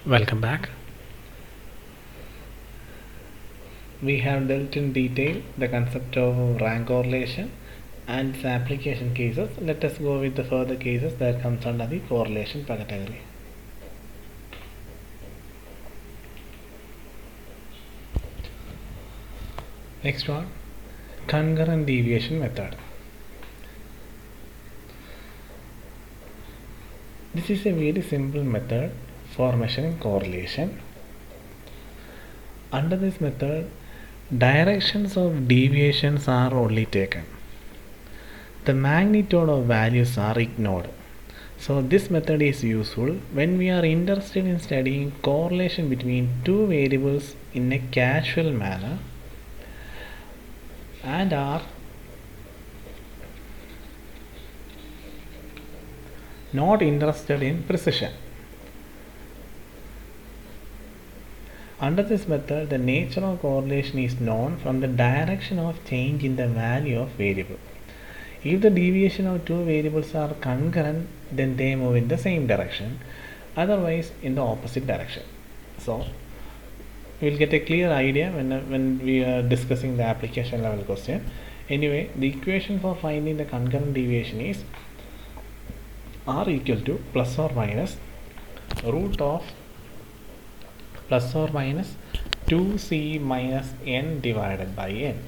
Welcome back. We have dealt in detail the concept of rank correlation and its application cases. Let us go with the further cases that comes under the correlation category. Next one, concurrent deviation method. This is a very simple method for measuring correlation. Under this method, directions of deviations are only taken. The magnitude of values are ignored. So this method is useful when we are interested in studying correlation between two variables in a casual manner and are not interested in precision. Under this method, the nature of correlation is known from the direction of change in the value of variable. If the deviation of two variables are concurrent, then they move in the same direction, otherwise in the opposite direction. So we will get a clear idea when we are discussing the application level question. Anyway, the equation for finding the concurrent deviation is R equal to plus or minus root of plus or minus 2c minus n divided by n.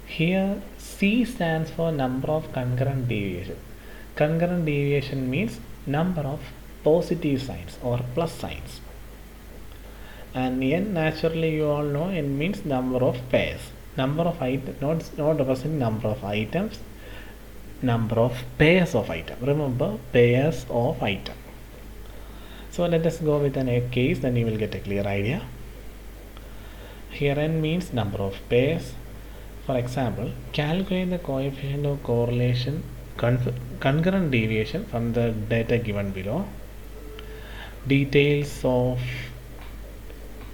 Here C stands for number of concurrent deviation. Concurrent deviation means number of positive signs or plus signs. And n, naturally you all know, n means number of pairs. Number of items, not representing number of items, number of pairs of item. Remember, pairs of item. So let us go with a case, then you will get a clear idea. Here n means number of pairs. For example, calculate the coefficient of correlation concurrent deviation from the data given below. Details of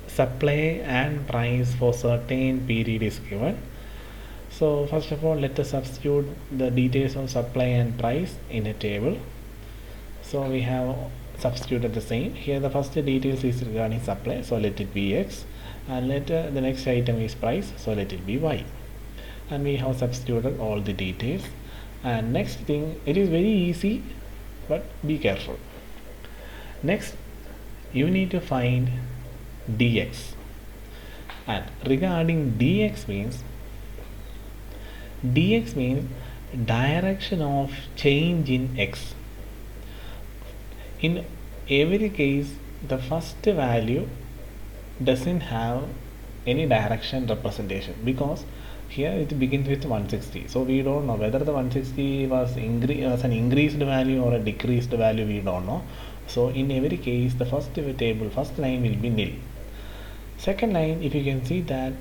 supply and price for certain period is given. So first of all, let us substitute the details of supply and price in a table. So we have substituted the same. Here the first details is regarding supply, so let it be X, and later the next item is price, so let it be Y. And we have substituted all the details. And next thing, it is very easy, but be careful. Next, you need to find dx. And regarding dx means direction of change in x. In every case, the first value doesn't have any direction representation because here it begins with 160. So we don't know whether the 160 was an increased value or a decreased value, we don't know. So in every case, the first line will be nil. Second line, if you can see that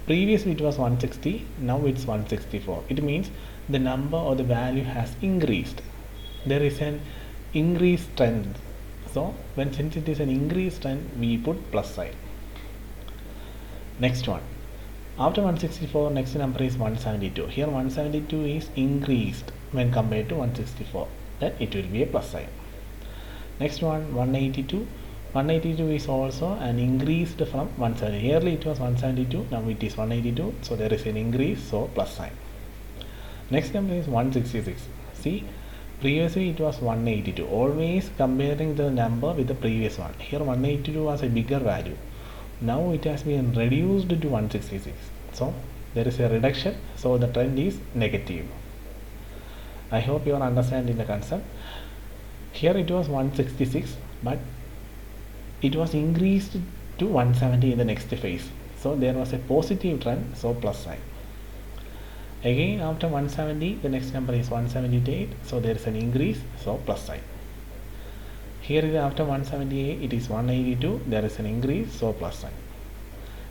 previously it was 160, now it's 164. It means the number or the value has increased. There is an increased trend. So since it is an increased trend, we put plus sign. Next one. After 164, next number is 172. Here 172 is increased when compared to 164. Then it will be a plus sign. Next one, 182. 182 is also an increased from 170. Earlier it was 172, now it is 182. So there is an increase, so plus sign. Next number is 166. See, previously it was 182. Always comparing the number with the previous one. Here 182 was a bigger value. Now it has been reduced to 166. So there is a reduction. So the trend is negative. I hope you are understanding the concept. Here it was 166, but it was increased to 170 in the next phase. So there was a positive trend. So plus sign. Again after 170, the next number is 178. So there is an increase. So plus sign. Here is after 178, it is 182, there is an increase, so plus sign.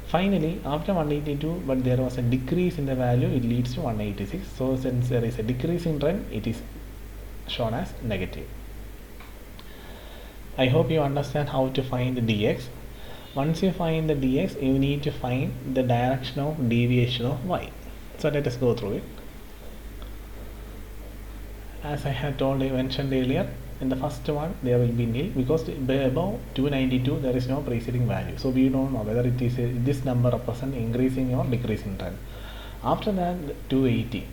Finally, after 182, but there was a decrease in the value, it leads to 186. So since there is a decreasing trend, it is shown as negative. I hope you understand how to find the dx. Once you find the dx, you need to find the direction of deviation of y. So let us go through it. as I had mentioned earlier, in the first one there will be nil because above 292 there is no preceding value, so we don't know whether it is this number represent increasing or decreasing trend. After that 280,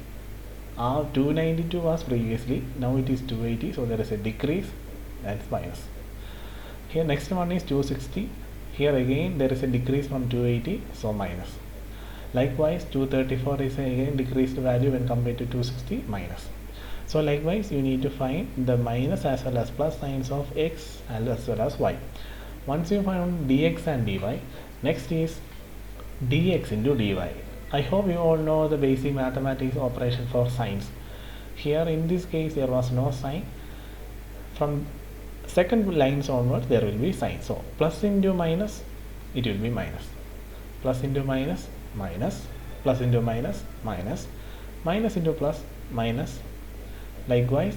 292 was previously, now it is 280, so there is a decrease, that's minus. Here next one is 260, here again there is a decrease from 280, so minus. Likewise 234 is again decreased value when compared to 260, minus. So likewise you need to find the minus as well as plus signs of x as well as y. Once you found dx and dy, next is dx into dy. I hope you all know the basic mathematics operation for signs. Here in this case there was no sign. From second lines onwards there will be sign. So plus into minus, it will be minus. Plus into minus, minus. Plus into minus, minus. Minus into plus, minus. Likewise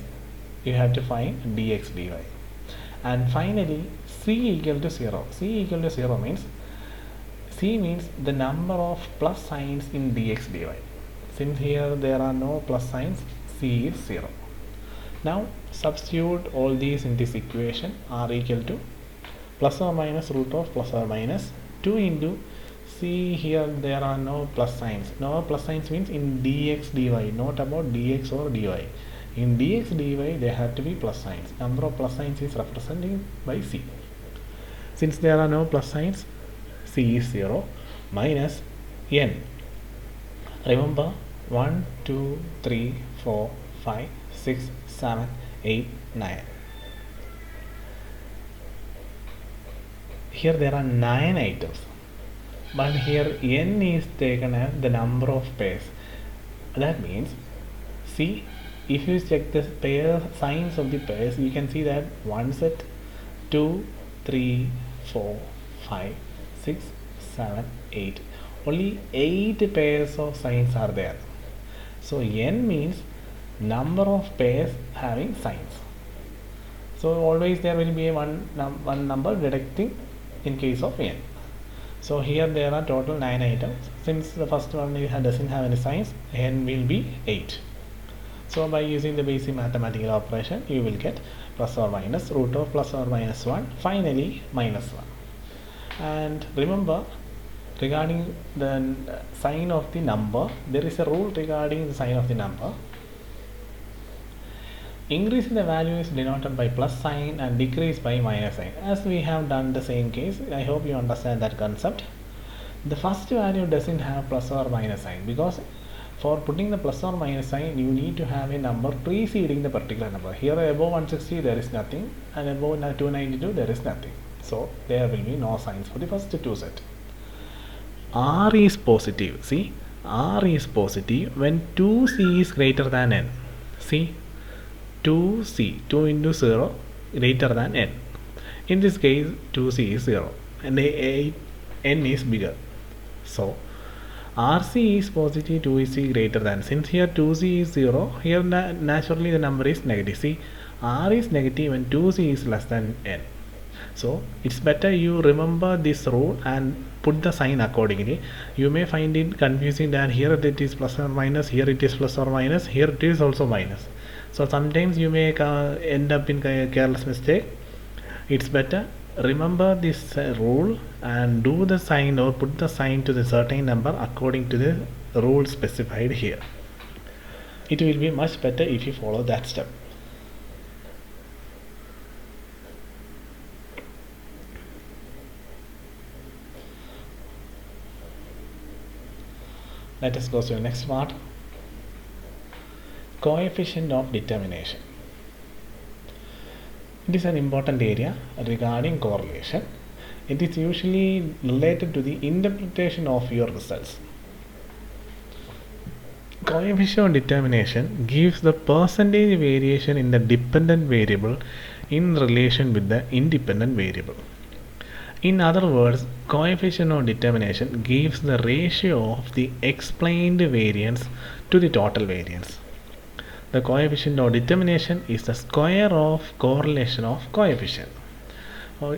you have to find dx dy. And finally c equal to 0. C equal to 0 means, C means the number of plus signs in dx dy. Since here there are no plus signs, C is 0. Now substitute all these in this equation. R equal to plus or minus root of plus or minus 2 into C. Here there are no plus signs. No plus signs means in dx dy, not about dx or dy. In dx dy there have to be plus signs. Number of plus signs is represented by C. Since there are no plus signs, C is 0, minus n. Remember 1, 2, 3, 4, 5, 6, 7, 8, 9. Here there are 9 items, but here n is taken as the number of pairs. That means, see, if you check the pair signs of the pairs, you can see that 1 set, 2, 3, 4, 5, 6, 7, 8. Only 8 pairs of signs are there. So n means number of pairs having signs. So always there will be one number deducting in case of n. So here there are total 9 items. Since the first one doesn't have any signs, n will be 8. So by using the basic mathematical operation, you will get plus or minus root of plus or minus 1, finally minus 1. And remember, regarding the sign of the number, there is a rule regarding the sign of the number. Increase in the value is denoted by plus sign and decrease by minus sign. As we have done the same case, I hope you understand that concept. The first value doesn't have plus or minus sign, because for putting the plus or minus sign, you need to have a number preceding the particular number. Here above 160 there is nothing, and above 292 there is nothing. So there will be no signs for the first two set. R is positive. See, R is positive when 2c is greater than n. See, 2c, 2 into 0 greater than n. In this case 2c is 0 and n is bigger. So RC is positive, 2c greater than. Since here 2c is 0, here naturally the number is negative. See, R is negative when 2c is less than n. So it's better you remember this rule and put the sign accordingly. You may find it confusing that here it is plus or minus, here it is plus or minus, here it is also minus. So sometimes you may end up in a careless mistake. It's better remember this rule and do the sign or put the sign to the certain number according to the rule specified here. It will be much better if you follow that step. Let us go to the next part. Coefficient of determination. It is an important area regarding correlation. It is usually related to the interpretation of your results. Coefficient of determination gives the percentage variation in the dependent variable in relation with the independent variable. In other words, coefficient of determination gives the ratio of the explained variance to the total variance. The coefficient of determination is the square of correlation of coefficient.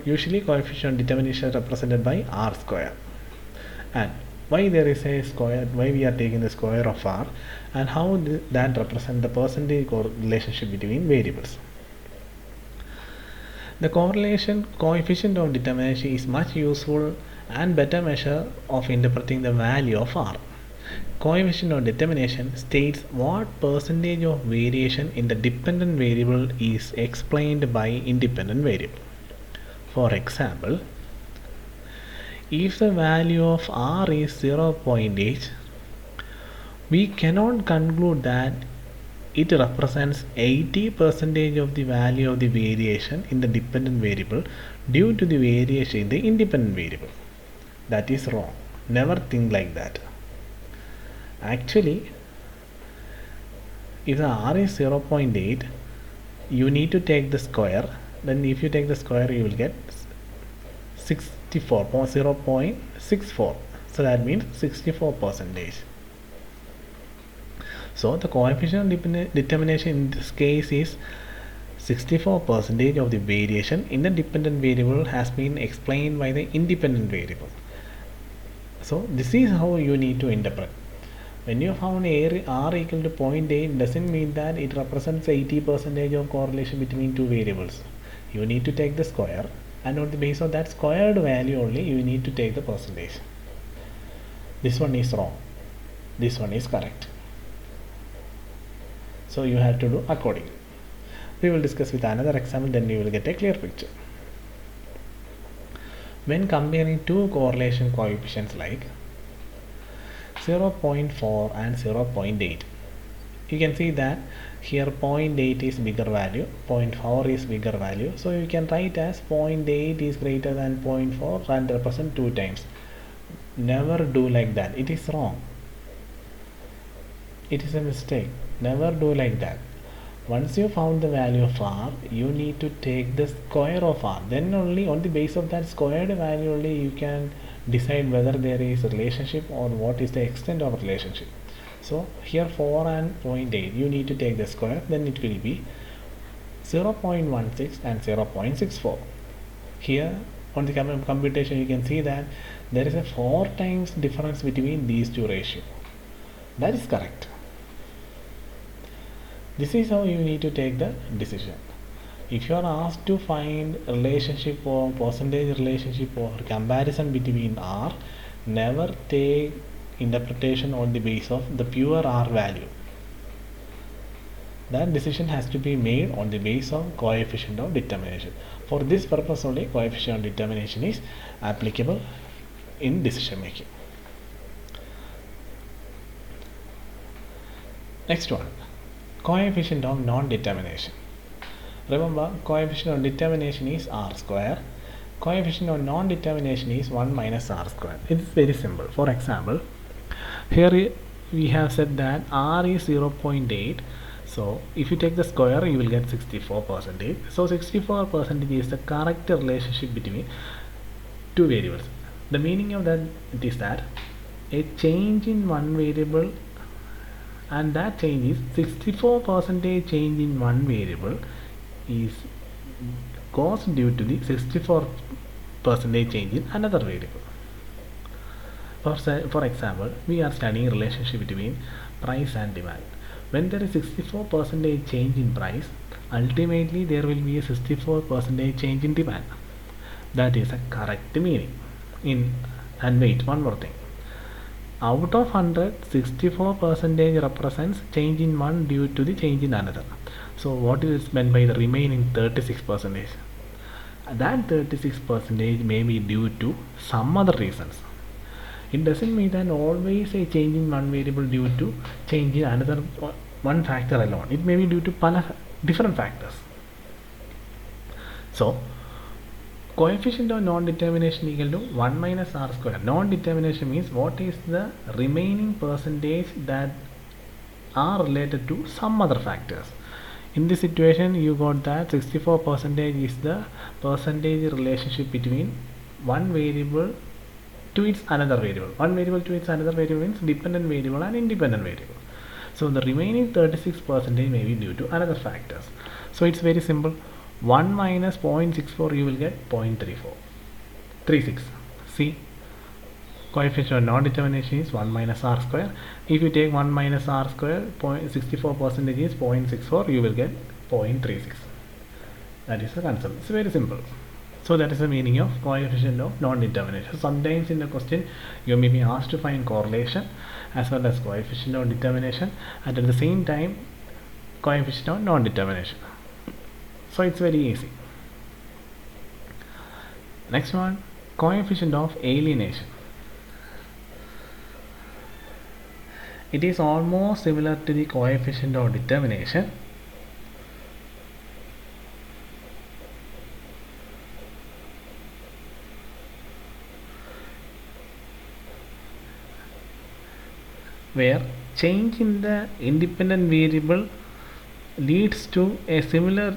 Usually coefficient of determination is represented by R square. And why there is a square, why we are taking the square of r, and how that represent the percentage relationship between variables. The correlation coefficient of determination is much useful and better measure of interpreting the value of r. Coefficient of determination states what percentage of variation in the dependent variable is explained by independent variable. For example, if the value of r is 0.8, we cannot conclude that it represents 80% of the value of the variation in the dependent variable due to the variation in the independent variable. That is wrong. Never think like that. Actually, if the r is 0.8, you need to take the square. Then if you take the square, you will get 0.64. So that means 64%. So the coefficient of determination in this case is 64% of the variation in the dependent variable has been explained by the independent variable. So this is how you need to interpret. When you found r equal to 0.8, doesn't mean that it represents 80% of correlation between two variables. You need to take the square, and on the basis of that squared value only you need to take the percentage. This one is wrong. This one is correct. So you have to do accordingly. We will discuss with another example, then you will get a clear picture. When comparing two correlation coefficients like 0.4 and 0.8, you can see that here 0.8 is bigger value, 0.4 is bigger value. So you can write as 0.8 is greater than 0.4 and represent 2 times. Never do like that. It is wrong. It is a mistake. Never do like that. Once you found the value of r, you need to take the square of r. Then only on the basis of that squared value only you can decide whether there is a relationship or what is the extent of relationship. So here 4 and 0.8, you need to take the square, then it will be 0.16 and 0.64. Here on the computation you can see that there is a 4 times difference between these two ratios. That is correct. This is how you need to take the decision. If you are asked to find relationship or percentage relationship or comparison between r, never take interpretation on the basis of the pure r value. That decision has to be made on the basis of coefficient of determination. For this purpose only coefficient of determination is applicable in decision making. Next one, coefficient of non-determination. Remember, coefficient of determination is r square. Coefficient of non-determination is 1 minus r square. It is very simple. For example, here we have said that r is 0.8. So if you take the square, you will get 64%. So 64% is the correct relationship between two variables. The meaning of that is that a change in one variable, and that change is 64% change in one variable is caused due to the 64% change in another variable. For example, we are studying relationship between price and demand. When there is 64% change in price, ultimately there will be a 64% change in demand. That is a correct meaning. And wait, one more thing. Out of 100, 64% represents change in one due to the change in another. So what is meant by the remaining 36%? That 36% may be due to some other reasons. It doesn't mean that always a change in one variable due to change in another one factor alone. It may be due to different factors. So coefficient of non-determination equal to 1 minus r square. Non-determination means what is the remaining percentage that are related to some other factors. In this situation, you got that 64% is the percentage relationship between one variable to its another variable. One variable to its another variable means dependent variable and independent variable. So the remaining 36% may be due to another factors. So it's very simple. 1 minus 0.64 you will get 0.36. See, Coefficient of non-determination is 1 minus r square. If you take 1 minus r square, 0.64% is 0.64, you will get 0.36. That is the concept. It's very simple. So that is the meaning of coefficient of non-determination. Sometimes in the question you may be asked to find correlation as well as coefficient of determination, and at the same time coefficient of non-determination. So it's very easy. Next one, coefficient of alienation. It is almost similar to the coefficient of determination. Where change in the independent variable leads to a similar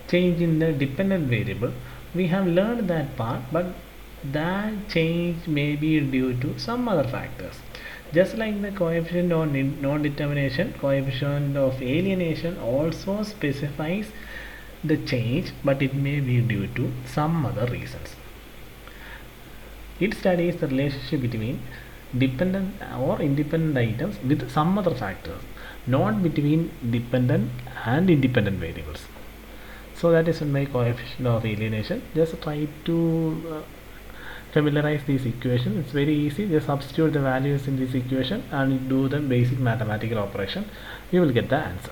change in the dependent variable. We have learned that part, but that change may be due to some other factors. Just like the coefficient of non-determination, coefficient of alienation also specifies the change, but it may be due to some other reasons. It studies the relationship between dependent or independent items with some other factors, not between dependent and independent variables. So that is my coefficient of alienation. Just try to familiarize these equations. It's very easy. Just substitute the values in this equation and do the basic mathematical operation. You will get the answer.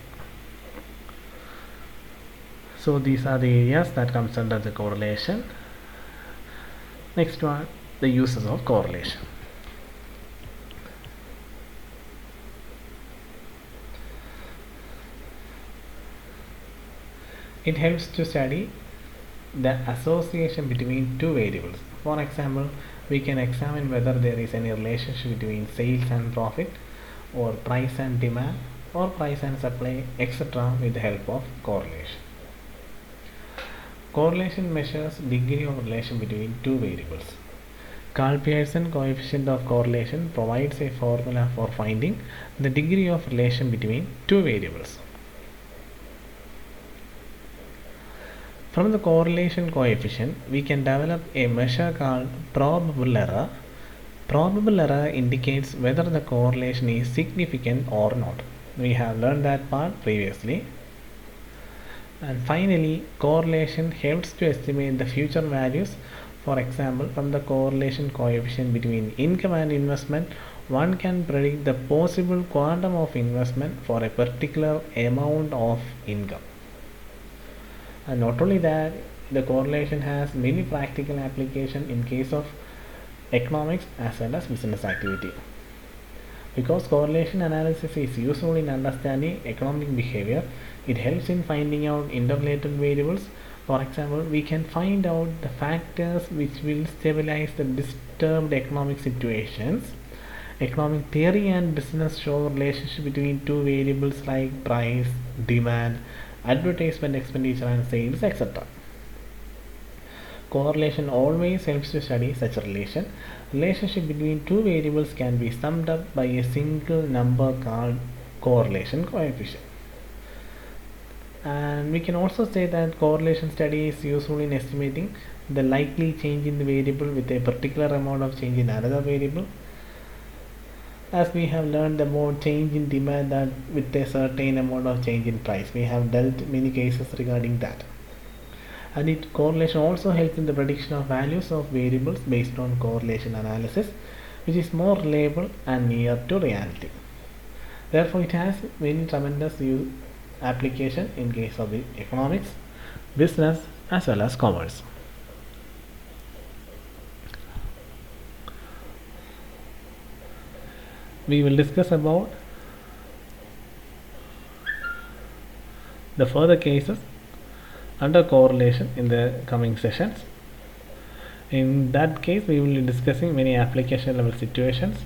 So these are the areas that comes under the correlation. Next one, the uses of correlation. It helps to study the association between two variables. For example, we can examine whether there is any relationship between sales and profit, or price and demand, or price and supply, etc. with the help of correlation. Correlation measures degree of relation between two variables. Carl-Pearson coefficient of correlation provides a formula for finding the degree of relation between two variables. From the correlation coefficient, we can develop a measure called probable error. Probable error indicates whether the correlation is significant or not. We have learned that part previously. And finally, correlation helps to estimate the future values. For example, from the correlation coefficient between income and investment, one can predict the possible quantum of investment for a particular amount of income. And not only that, the correlation has many practical applications in case of economics as well as business activity. Because correlation analysis is useful in understanding economic behavior, it helps in finding out interrelated variables. For example, we can find out the factors which will stabilize the disturbed economic situations. Economic theory and business show relationship between two variables like price, demand, advertisement expenditure and sales, etc. Correlation always helps to study such a relation. Relationship between two variables can be summed up by a single number called correlation coefficient. And we can also say that correlation study is useful in estimating the likely change in the variable with a particular amount of change in another variable. As we have learned about change in demand that with a certain amount of change in price, we have dealt many cases regarding that. And correlation also helps in the prediction of values of variables based on correlation analysis, which is more reliable and near to reality. Therefore, it has many tremendous application in case of the economics, business as well as commerce. We will discuss about the further cases under correlation in the coming sessions. In that case, we will be discussing many application level situations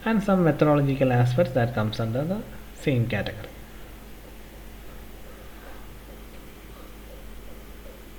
and some methodological aspects that comes under the same category.